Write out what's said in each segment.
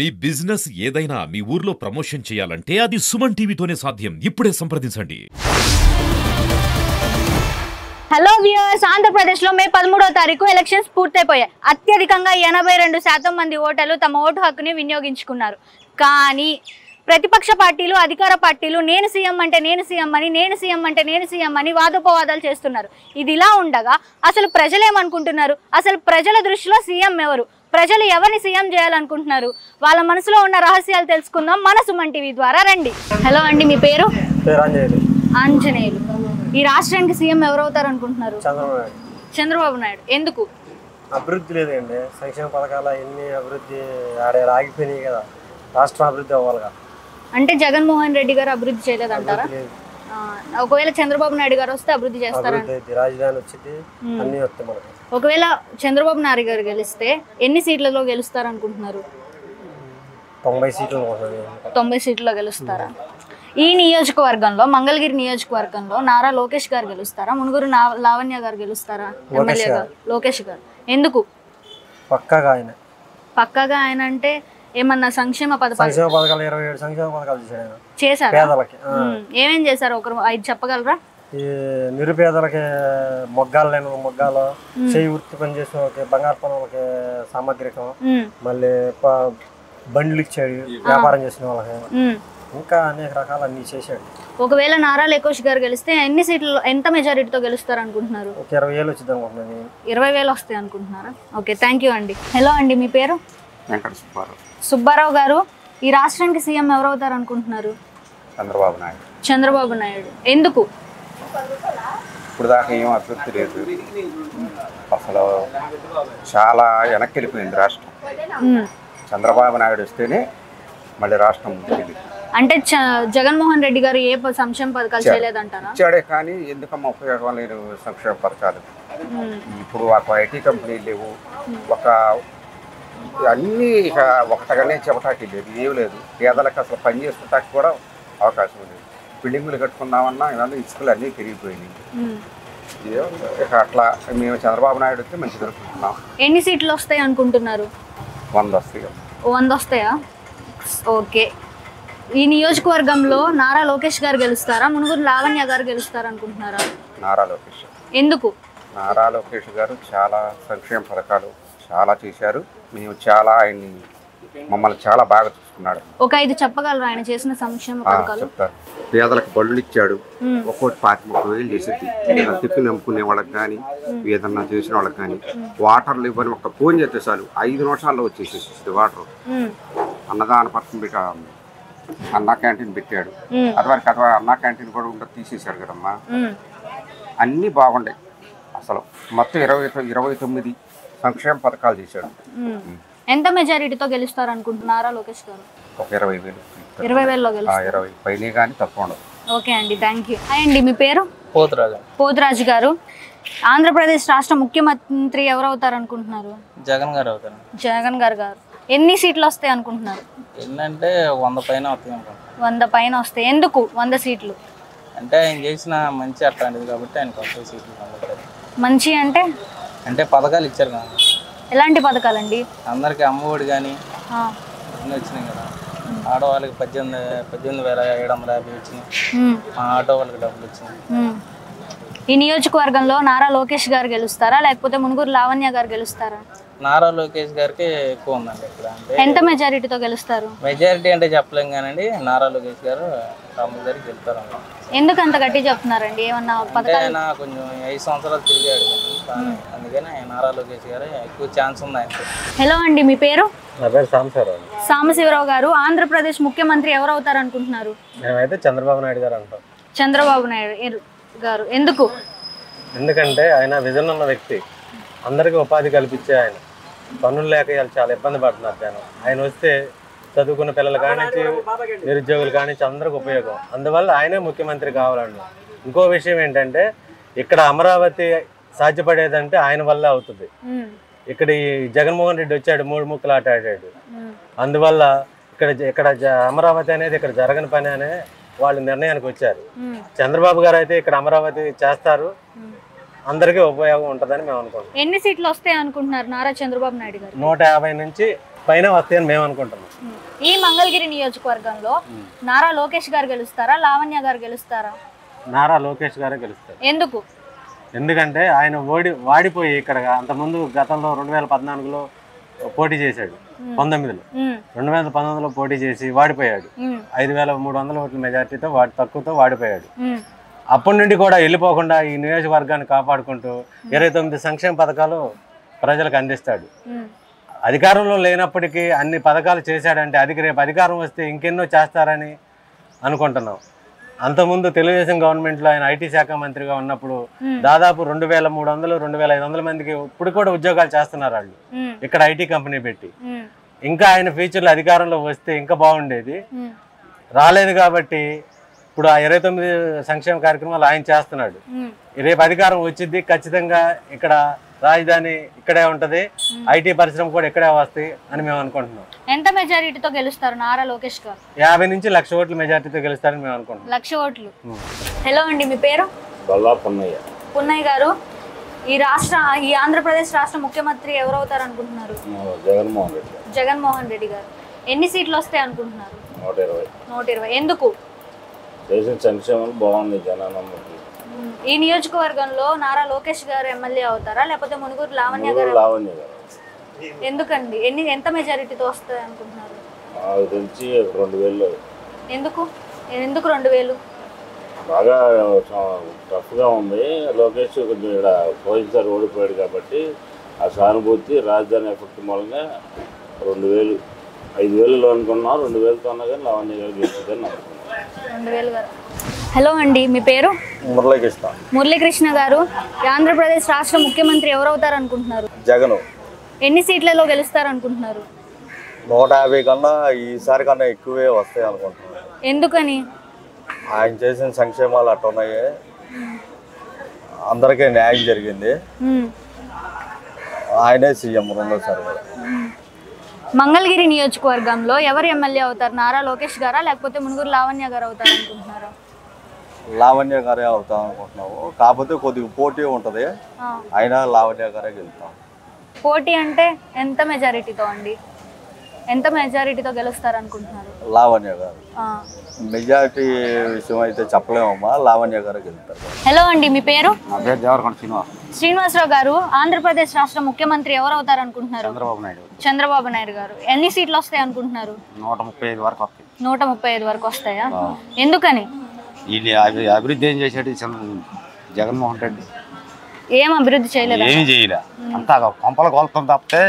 మీ business ఏదైనా మీ ఊర్లో promotion చేయాలంటే అది సుమన్ టీవీతోనే సాధ్యం. ఇప్పుడే సంప్రదించండి. హలో వ్యూవర్స్, ఆంధ్రప్రదేశ్లో మే 13వ తారీఖు ఎలక్షన్స్ పూర్తయిపోయాయి. అత్యధికంగా 82% మంది ఓటర్లు తమ ఓటు హక్కుని వినియోగించుకున్నారు. కానీ ప్రతిపక్ష పార్టీలు, అధికార పార్టీలు నేను సీఎం అంటే నేను సీఎం అని, నేను సీఎం అంటే నేను సీఎం అని వాదోపవాదాలు చేస్తున్నారు. ఇది ఇలా ఉండగా అసలు ప్రజలు ఏమనుకుంటున్నారు? అసలు ప్రజల దృష్టిలో సీఎం ఎవరు? ప్రజలు ఎవరిని సీఎం చేయాలనుకుంటున్నారు? వాళ్ళ మనసులో ఉన్న రహస్యాలు తెలుసుకుందాం మన సుమన్ టీవీ ద్వారా. రండి. హలో అండి, మీ పేరు? ఆంజనేయులు. ఈ రాష్ట్రానికి సీఎం ఎవరవుతారు అనుకుంటున్నారు? చంద్రబాబు నాయుడు. ఎందుకు? అభివృద్ధి లేదండి. సంక్షేమ పథకాలు ఎన్ని అభివృద్ధి ఆడే ఆగిపోయినాయి కదా, రాష్ట్రం అభివృద్ధి అవ్వాలిగా. అంటే జగన్మోహన్ రెడ్డి గారు అభివృద్ధి చేయలేదంటారా? ఒకవేళ చంద్రబాబు నాయుడు గారు వస్తే అభివృద్ధి చేస్తారా? రాజధాని వచ్చింది, అన్ని వస్తాయి మనకు. ఒకవేళ చంద్రబాబు నాయుడు గారు గెలిస్తే ఎన్ని సీట్లలో గెలుస్తారు అనుకుంటున్నారు? 90 సీట్లు. 90 సీట్లలో గెలుస్తారా? ఈ నియోజకవర్గంలో, మంగళగిరి నియోజకవర్గంలో నారా లోకేష్ గారు గెలుస్తారా? మునుగురు లావణ్య గారు గెలుస్తారా? ఎమ్మెల్యే గారు లోకేష్ గారు. ఎందుకు? పక్కాగా ఆయన అంటే ఏమన్నా సంక్షేమ పథకాలు 27 సంక్షేమ పథకాలు చేశారు. ఏమేం చేశారు? ఒకరు 5 చెప్పగలరా? ఈ నిరుపేదలకి మొగ్గాలు, చేయి వృత్తి పని చేసిన వాళ్ళకి, బంగారు పనులకి సామగ్రికం, మళ్ళీ బండ్లు ఇచ్చాడు వ్యాపారం చేసిన వాళ్ళకి, ఇంకా అనేక రకాలు అన్ని చేశాడు. ఒకవేళ నారా లోకేష్ గారు గెలిస్తే ఎన్ని సీట్లు, ఎంత మెజారిటీతో గెలుస్తారు అనుకుంటున్నారు? 20,000 వచ్చింది అనుకుంటున్నాను. 20,000 వస్తాయి అనుకుంటున్నారా? ఓకే, థ్యాంక్ యూ అండి. హలో అండి, మీ పేరు? సుబ్బారావు గారు. ఈ రాష్ట్రానికి సీఎం ఎవరవుతారు అనుకుంటున్నారు? చంద్రబాబు నాయుడు. ఎందుకు? ఇప్పుడు దాకా ఏం అభివృద్ధి లేదు, అసలు చాలా వెనక్కి వెళ్ళిపోయింది రాష్ట్రం. చంద్రబాబు నాయుడు వస్తేనే మళ్ళీ రాష్ట్రం ముందుకెళ్ళి. అంటే జగన్మోహన్ రెడ్డి గారు ఏ సంక్షేమ పథకాలు చేయలేదంటారా? ఇచ్చాడే కానీ ఎందుకమ్మా ఉపయోగం లేదు సంక్షేమ పథకాలు. ఇప్పుడు ఒక ఐటీ కంపెనీ లేవు, ఒక అన్నీ ఇక ఒకటగానే చెప్పటానికి లేదు, ఏమి లేదు. పేదలకు అసలు పని చేసుకుంటానికి కూడా అవకాశం లేదు. బిల్డింగులు కట్టుకుందామన్నా ఇవన్నీ ఇసుకలు అన్నీ పెరిగిపోయినాయి. ఇక అట్లా మేము చంద్రబాబు నాయుడు వస్తే మంచి జరుపుకుంటున్నాం. ఎన్ని సీట్లు వస్తాయి అనుకుంటున్నారు? 100 వస్తాయి. 100 వస్తాయా? ఓకే. ఈ నియోజకవర్గంలో నారా లోకేష్ గారు గెలుస్తారా, మునుగురు లావణ్య గారు గెలుస్తారా అనుకుంటున్నారా? నారా లోకేష్. ఎందుకు? నారా లోకేష్ గారు చాలా సంక్షేమ పథకాలు చాలా చేశారు. మేము చాలా ఆయన్ని, మమ్మల్ని చాలా బాగా చూసుకున్నాడు. ఒక 5 చెప్పగలరు ఆయన చేసిన సంక్షేమ పథకాలు? చెప్తారు. పేదలకు బళ్ళు ఇచ్చాడు, ఒక్కోటి 25,000 చేసేది. ఏదైనా తిప్పి నమ్ముకునే వాళ్ళకి కానీ, ఏదన్నా చేసిన వాళ్ళకి కానీ, వాటర్లు ఇవ్వని ఒక ఫోన్ చేస్తే చాలు 5 నిమిషాల్లో వచ్చేసేది వాటర్. అన్నదాన పథకం అన్నా క్యాంటీన్ పెట్టాడు. అదివరకు అన్నా క్యాంటీన్ కూడా ఉండదు, తీసేశాడు కదమ్మా. అన్నీ బాగుండే. అసలు మొత్తం 29 సంక్షేమ పథకాలు చేశాడు. ఎంత మెజారిటీతో గెలుస్తారు అనుకుంటున్నారా లోకేష్ గారు? ఒక 20,000. 20,000లో గెలుస్తారు. 20 పైనే కానీ తక్కువ ఉండదు. ఓకే అండి, థ్యాంక్ యూ. అండి, మీ పేరు? పోతురాజు గారు. ఆంధ్రప్రదేశ్ రాష్ట్ర ముఖ్యమంత్రి ఎవరు అవుతారు అనుకుంటున్నారు? జగన్ గారు అవుతారు. జగన్ గారు. ఎన్ని సీట్లు వస్తాయి అనుకుంటున్నారు? ఏంటంటే 100 పైన వస్తాయి అనుకుంటున్నారు. 100 పైన వస్తాయి. ఎందుకు 100 సీట్లు? అంటే ఆయన చేసిన మంచి అట్లాంటిది కాబట్టి ఆయనకు 100 సీట్లు. మంచి అంటే పథకాలు ఇచ్చారు కదా. ఎలాంటి పథకాలండి? అందరికి అమ్మఒడి కానీ అన్నీ వచ్చినాయి కదా. ఆడవాళ్ళకి 18,750 వచ్చినాయి. ఆటో వాళ్ళకి డబ్బులు వచ్చినాయి. ఈ నియోజకవర్గంలో నారా లోకేష్ గారు గెలుస్తారా, లేకపోతే మునుగురు లావణ్య గారు గెలుస్తారా? నారా లోకేష్ గారికి ఎక్కువ ఉందండి ఇక్కడ. అంటే ఎంత మెజారిటీతో గెలుస్తారు? మెజారిటీ అంటే చెప్పలేం కానండి, నారా లోకేష్ గారు కంపల్సరీ గెలుస్తారు. ఎందుకు అంత గట్టి చెప్తున్నారండి? ఏమన్నా ఆయన కొంచెం 5 సంవత్సరాలు తిరిగాడు, అందుకని నారా లోకేష్ గారు ఎక్కువ ఛాన్స్ ఉంది ఆయనకి. హలో అండి, మీ పేరు? సాంబశివరావు గారు. ఆంధ్రప్రదేశ్ ముఖ్యమంత్రి ఎవరు అవుతారు అనుకుంటున్నారు? మేమైతే చంద్రబాబు నాయుడు గారు అంటాం. చంద్రబాబు నాయుడు గారు. ఎందుకు? ఎందుకంటే ఆయన విజన్ ఉన్న వ్యక్తి, అందరికీ ఉపాధి కల్పించే ఆయన. పనులు లేక చాలా ఇబ్బంది పడుతున్నారు జనం. ఆయన వస్తే చదువుకున్న పిల్లలు కానించి, నిరుద్యోగులు కానించి అందరికి ఉపయోగం. అందువల్ల ఆయనే ముఖ్యమంత్రి కావాలండి. ఇంకో విషయం ఏంటంటే, ఇక్కడ అమరావతి సాధ్యపడేదంటే ఆయన వల్ల అవుతుంది. ఇక్కడ ఈ జగన్మోహన్ రెడ్డి వచ్చాడు, 3 ముక్కలు ఆట ఆడాడు. అందువల్ల ఇక్కడ అమరావతి అనేది ఇక్కడ జరగని పని అనే వాళ్ళు నిర్ణయానికి వచ్చారు. చంద్రబాబు గారు అయితే ఇక్కడ అమరావతి చేస్తారు, అందరికీ ఉపయోగం ఉంటుందని మేము అనుకుంటున్నాం. ఎన్ని సీట్లు వస్తాయి అనుకుంటున్నారు నారా చంద్రబాబు నాయుడు గారు? 150 నుంచి పైన వస్తాయని మేము అనుకుంటున్నాం. ఈ మంగళగిరి నియోజకవర్గంలో నారా లోకేష్ గారు గెలుస్తారా, లావణ్య గారు గెలుస్తారా? నారా లోకేష్ గారే గెలుస్తారు. ఎందుకు? ఎందుకంటే ఆయన వాడిపోయి ఇక్కడ అంతకుముందు గతంలో 2014లో పోటీ చేశాడు, 19లో 2019లో పోటీ చేసి వాడిపోయాడు. 5,300 ఓట్ల మెజార్టీతో తక్కువతో వాడిపోయాడు. అప్పటి నుండి కూడా వెళ్ళిపోకుండా ఈ నియోజకవర్గాన్ని కాపాడుకుంటూ 29 సంక్షేమ పథకాలు ప్రజలకు అందిస్తాడు. అధికారంలో లేనప్పటికీ అన్ని పథకాలు చేశాడంటే రేపు అధికారం వస్తే ఇంకెన్నో చేస్తారని అనుకుంటున్నాం. అంతకుముందు తెలుగుదేశం గవర్నమెంట్లో ఆయన ఐటీ శాఖ మంత్రిగా ఉన్నప్పుడు దాదాపు 2,300 2,500 మందికి ఇప్పుడు కూడా ఉద్యోగాలు చేస్తున్నారు వాళ్ళు ఇక్కడ ఐటీ కంపెనీ పెట్టి. ఇంకా ఆయన ఫ్యూచర్లో అధికారంలో వస్తే ఇంకా బాగుండేది. రాలేదు కాబట్టి ఇప్పుడు ఆ 29 సంక్షేమ కార్యక్రమాలు ఆయన చేస్తున్నాడు. రేపు అధికారం వచ్చింది, ఖచ్చితంగా ఇక్కడ రాజధాని ఇక్కడే ఉంటది, ఐటీ పరిశ్రమ కూడా ఇక్కడే వస్తాయి అని మేము అనుకుంటున్నాం. ఎంత మెజారిటీతో గెలుస్తారు నారా లోకేష్ గారు? 50 నుంచి 1,00,000 ఓట్ల మెజారిటీతో గెలుస్తారని మేము అనుకుంటున్నాం. 1,00,000 ఓట్లు. హలో అండి, మీ పేరు? పున్నయ్య. పున్నయ్య గారు, ఈ ఆంధ్రప్రదేశ్ రాష్ట్ర ముఖ్యమంత్రి ఎవరు అవుతారు అనుకుంటున్నారు? జగన్మోహన్ రెడ్డి గారు. ఎన్ని సీట్లు వస్తాయి అనుకుంటున్నారు? 120. ఎందుకు? సంక్షేమాలు బాగుంది జనానికి. ఈ నియోజకవర్గంలో నారా లోకేష్ గారు ఎమ్మెల్యే అవుతారా, లేకపోతే మునుగోడు లావణ్య గారు? ఎందుకండి? ఎంత మెజారిటీతో వస్తాయి అనుకుంటున్నారు? 2,000. ఎందుకు 2,000? బాగా టఫ్గా ఉంది. లోకేష్ కొంచెం ఇక్కడ పోయినసారి ఓడిపోయాడు కాబట్టి ఆ సానుభూతి రాజధాని ఎఫెక్ట్ మూలంగా 2,000 5,000 అనుకున్నాం. 2,000తో అన్నా కానీ లావణ్య గారు గెలుస్తుందని అనుకున్నాం. 2,000 గారు. హలో అండి, మీ పేరు? మురళీకృష్ణ గారు, ఆంధ్రప్రదేశ్ రాష్ట్ర ముఖ్యమంత్రి ఎవరు అవుతారు అనుకుంటున్నారు? జగన్. ఎన్ని సీట్లలో గెలుస్తారు అనుకుంటున్నారు? 150 కన్నా ఈసారి కన్నా ఎక్కువే వస్తాయి అనుకుంటున్నారు. ఎందుకని? ఆయన చేసిన సంక్షేమాలు అట్టున్నాయి, అందరికీ న్యాయం జరిగింది, ఆయనే సీఎం రెండోసారి. మంగళగిరి నియోజకవర్గంలో ఎవరు ఎమ్మెల్యే అవుతారు? నారా లోకేష్ గారా, లేకపోతే మునుగోడు లావణ్య గారు అవుతారు అనుకుంటున్నారా? లావణ్య గారే అవుతాం అనుకుంటున్నాము. కాకపోతే కొద్దిగా పోటీ ఉంటుంది, అయినా లావణ్య గారే గెలుస్తాం. పోటీ అంటే ఎంత మెజారిటీతో అండి? ఎంత మెజారిటీతో గెలుస్తారు అనుకుంటున్నారు? లావణ్య గారు. మెజారిటీ విషయం అయితే చెప్పలేమమ్మా, లావణ్య గారే గెలుస్తారు. హలో అండి, మీ పేరు? శ్రీనివాసరావు గారు, ఆంధ్రప్రదేశ్ రాష్ట్ర ముఖ్యమంత్రి ఎవరు అవుతారు అనుకుంటున్నారు? చంద్రబాబు నాయుడు గారు. ఎన్ని సీట్లు వస్తాయి అనుకుంటున్నారు? 135 వరకు వస్తాయి. 135 వరకు వస్తాయా? ఎందుకని? అభివృద్ధి ఏం చేశాడు జగన్మోహన్ రెడ్డి? ఏం అభివృద్ధి చేయలేదు, ఏమి చేయలే. అంతా కొంపలు కొలుతాం తప్పితే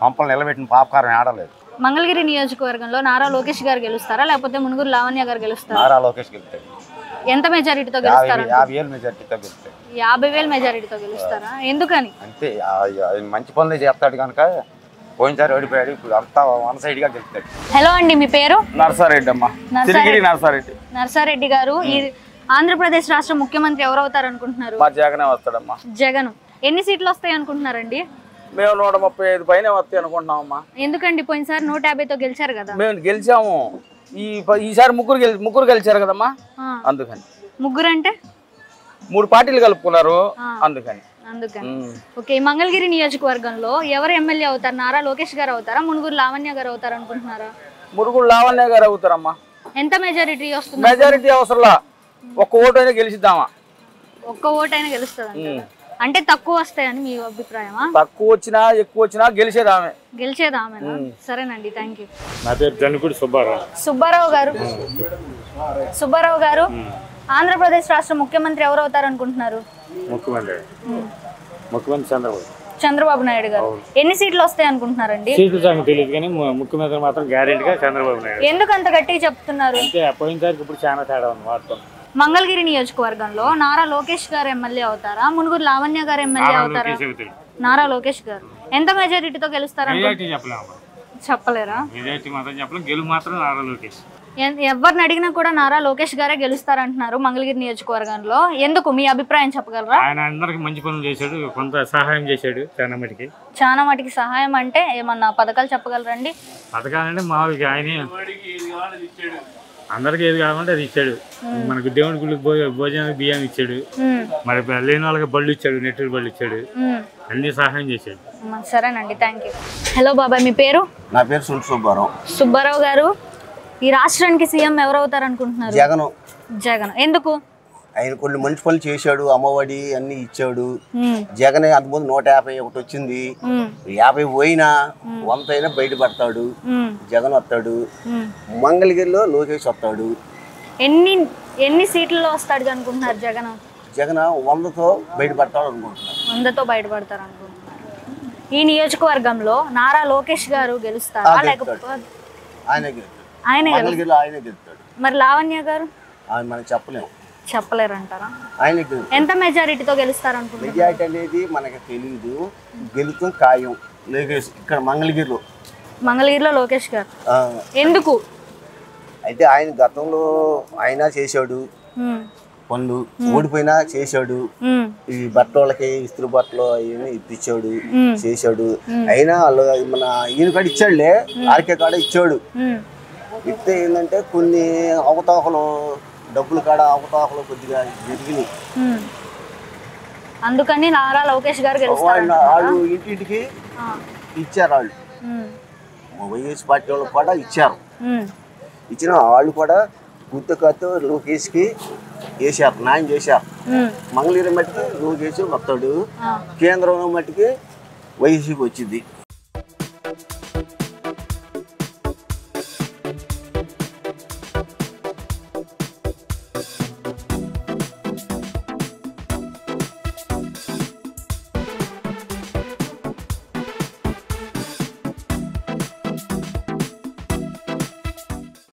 కొంపలు నిలబెట్టిన పాపకారం ఆడలేదు. మంగళగిరి నియోజకవర్గంలో నారా లోకేష్ గారు గెలుస్తారా, లేకపోతే మునుగోడు లావణ్య గారు గెలుస్తారా? నారా లోకేష్ గెలుస్తాడు. ఎంత మెజారిటీతో గెలుస్తారు? 50,000 మెజారిటీతో గెలుస్తాడు. 50,000 మెజారిటీతో గెలుస్తారా? ఎందుకని? అంతే, మంచి పనులు చేస్తాడు కనుక. పోయినసారి ఓడిపోయాడు, ఇప్పుడు అంతా వన్ సైడ్ గా గెలుస్తాడు. హలో అండి, మీ పేరు? నర్సారెడ్డి అమ్మా. నర్సారెడ్డి గారు, ఈ ఆంధ్రప్రదేశ్ రాష్ట్ర ముఖ్యమంత్రి ఎవరు అవుతారు అనుకుంటున్నారు? జగనే వస్తాడమ్మా. జగన్. ఎన్ని సీట్లు వస్తాయి అనుకుంటున్నారండి? మేము 135 పైన వస్తాయి అనుకుంటున్నామమ్మా. ఎందుకండి? పోయినసారి 150తో గెలిచారు కదా. మేము గెలిచాము, ఈసారి ముగ్గురు గెలిచారు కదమ్మా, అందుకని. ముగ్గురు అంటే 3 పార్టీలు కలుపుకున్నారు, అందుకని. ఓకే, మంగళగిరి నియోజకవర్గంలో ఎవరు ఎమ్మెల్యే అవుతారు? నారా లోకేష్ గారు అవుతారా, మునుగోడు లావణ్య గారు అవుతారు అనుకుంటున్నారా? మునుగోడు లావణ్య గారు అవుతారమ్మా. ఎంత మెజారిటీ వస్తుంది? మెజారిటీ అవసరంలా, ఒక్క ఓటు అయినా గెలిచిద్దామా? ఒక్క ఓటు అయినా గెలుస్తుంది అంటే తక్కువ వస్తాయని మీ అభిప్రాయమా? తక్కువ వచ్చినా ఎక్కువ వచ్చినా గెలిచేదామే. సరేనండి, థ్యాంక్ యూ. నా పేరు జనుకుడి సుబ్బారావు గారు, ఆంధ్రప్రదేశ్ రాష్ట్ర ముఖ్యమంత్రి ఎవరు అవుతారు అనుకుంటున్నారు? ముఖ్యమంత్రి చంద్రబాబు నాయుడు గారు. ఎన్ని సీట్లు వస్తాయి అనుకుంటున్నారండి? సీట్లు సంగతి తెలియదు కానీ ముఖ్యమంత్రి మాత్రం గ్యారెంటీగా చంద్రబాబు నాయుడు. ఎందుకు అంత గట్టిగా చెప్తున్నారు? అంటే పోయినసారికి ఇప్పుడు చాలా తేడా ఉంది వాడుతాం. మంగళగిరి నియోజకవర్గంలో నారా లోకేష్ గారు ఎమ్మెల్యే అవుతారా, మునుగోడు లావణ్య గారు ఎమ్మెల్యే అవుతారా? నారా లోకేష్ గారు. ఎంత మెజారిటీతో గెలుస్తారా? చెప్పలేరా? గెలుపు మాత్రం నారా లోకేష్. ఎవరిని అడిగినా కూడా నారా లోకేష్ గారే గెలుస్తారంటున్నారు మంగళగిరి నియోజకవర్గంలో. ఎందుకు? మీ అభిప్రాయం చెప్పగలరా? ఆయన అందరికి మంచి పనులు చేశాడు, కొంత సహాయం చేశాడు. చాలా మటుకి సహాయం అంటే ఏమన్నా పథకాలు చెప్పగలరండి? పథకాలంటే మామూలుగా ఆయన అందరికి ఏది కావాలంటే అది ఇచ్చాడు. మనకు దేవుడి గుళ్ళకి భోజనానికి బియ్యం ఇచ్చాడు, మరి లేని వాళ్ళకి బళ్ళు ఇచ్చాడు, నెట్టూరు బళ్ళు ఇచ్చాడు, అన్ని సహాయం చేశాడు. సరేనండి, థ్యాంక్ యూ. హలో బాబాయ్, మీ పేరు? నా పేరు సుబ్బారావు. సుబ్బారావు గారు, ఈ రాష్ట్రానికి సీఎం ఎవరు అవుతారు అనుకుంటున్నారు? జగన్. జగన్ ఎందుకు? ఆయన కొన్ని మంచి పనులు చేశాడు, అమ్మఒడి అన్ని ఇచ్చాడు. జగన్ అంతకుముందు 151 వచ్చింది, 50 పోయినా 100 అయినా బయటపడతాడు. జగన్ వస్తాడు. మంగళగిరిలో లోకేష్ వస్తాడు. ఎన్ని సీట్లలో వస్తాడు అనుకుంటున్నారు జగన్? జగన్ 100తో బయటపడతాడు అనుకుంటున్నారు. 100తో బయటపడతారు అనుకుంటున్నారు. ఈ నియోజకవర్గంలో నారా లోకేష్ గారు గెలుస్తారా లేకపోతే ఆయనే గెలుస్తాడు? ఆయనే గెలుస్తాడు. మరి లావణ్య గారు? మనం చెప్పలేము. చెప్పలేరంటారా? ఆయన ఎంత మెజారిటీతో గెలుస్తారు అనుకుంటున్నారు? మెజారిటీ అనేది మనకి తెలియదు, గెలుతం ఖాయం. లోకేష్ ఇక్కడ మంగళగిరిలో లోకేష్ గారు. ఎందుకు? అయితే ఆయన గతంలో ఆయన చేశాడు పనులు, ఓడిపోయినా చేశాడు. ఈ బట్టలకి ఇస్త్రీ బట్టలు అవన్నీ ఇప్పించాడు, చేశాడు. అయినా మన ఈయన కాడ ఇచ్చాడులే, ఆర్కే కాడ ఇచ్చాడు. ఇస్తే ఏంటంటే కొన్ని అవతాహలు, డబ్బులు కాడ అవతాహలు కొద్దిగా జరిగినాయి. అందుకని నారా లోకేష్ గారు గెలుస్తారు. వాళ్ళు ఇంటింటికి ఇచ్చారు. వాళ్ళు వైఎస్ పార్టీ వాళ్ళు కూడా ఇచ్చారు. ఇచ్చిన వాళ్ళు కూడా గుర్తుకతో లోకేష్కి వేసారు, న్యాయం చేశారు. మంగళగిరి మట్టికి లోకేష్ వస్తాడు, కేంద్రంలో మట్టికి వైసీపీ వచ్చింది.